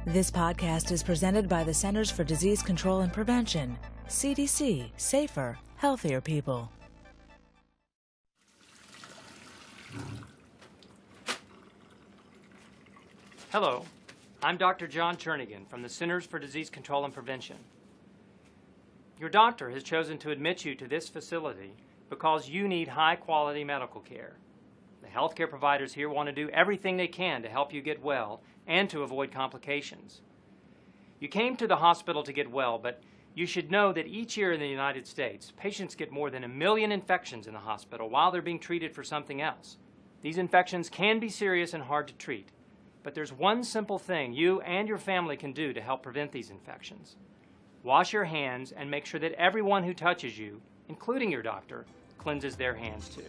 This podcast is presented by the Centers for Disease Control and Prevention, CDC, safer, healthier people. Hello, I'm Dr. John Jernigan from the Centers for Disease Control and Prevention. Your doctor has chosen to admit you to this facility because you need high-quality medical care. The healthcare providers here want to do everything they can to help you get well and to avoid complications. You came to the hospital to get well, but you should know that each year in the United States, patients get more than 1 million infections in the hospital while they're being treated for something else. These infections can be serious and hard to treat, but there's one simple thing you and your family can do to help prevent these infections. Wash your hands and make sure that everyone who touches you, including your doctor, cleanses their hands too.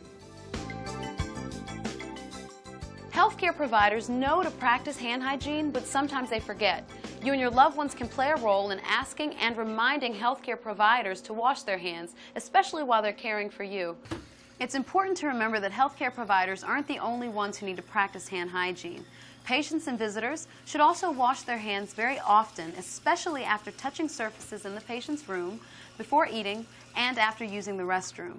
Healthcare providers know to practice hand hygiene, but sometimes they forget. You and your loved ones can play a role in asking and reminding healthcare providers to wash their hands, especially while they're caring for you. It's important to remember that healthcare providers aren't the only ones who need to practice hand hygiene. Patients and visitors should also wash their hands very often, especially after touching surfaces in the patient's room, before eating, and after using the restroom.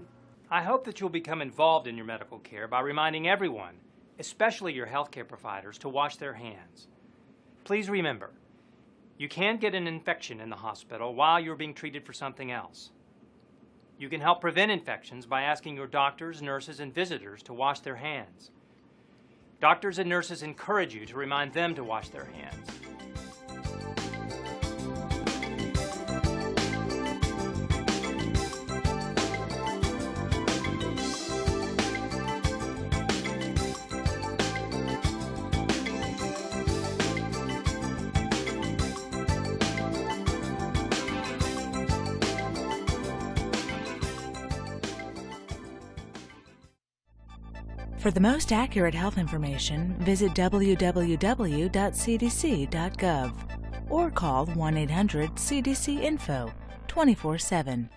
I hope that you'll become involved in your medical care by reminding everyone, especially your healthcare providers, to wash their hands. Please remember, you can get an infection in the hospital while you're being treated for something else. You can help prevent infections by asking your doctors, nurses, and visitors to wash their hands. Doctors and nurses encourage you to remind them to wash their hands. For the most accurate health information, visit www.cdc.gov or call 1-800-CDC-INFO 24/7.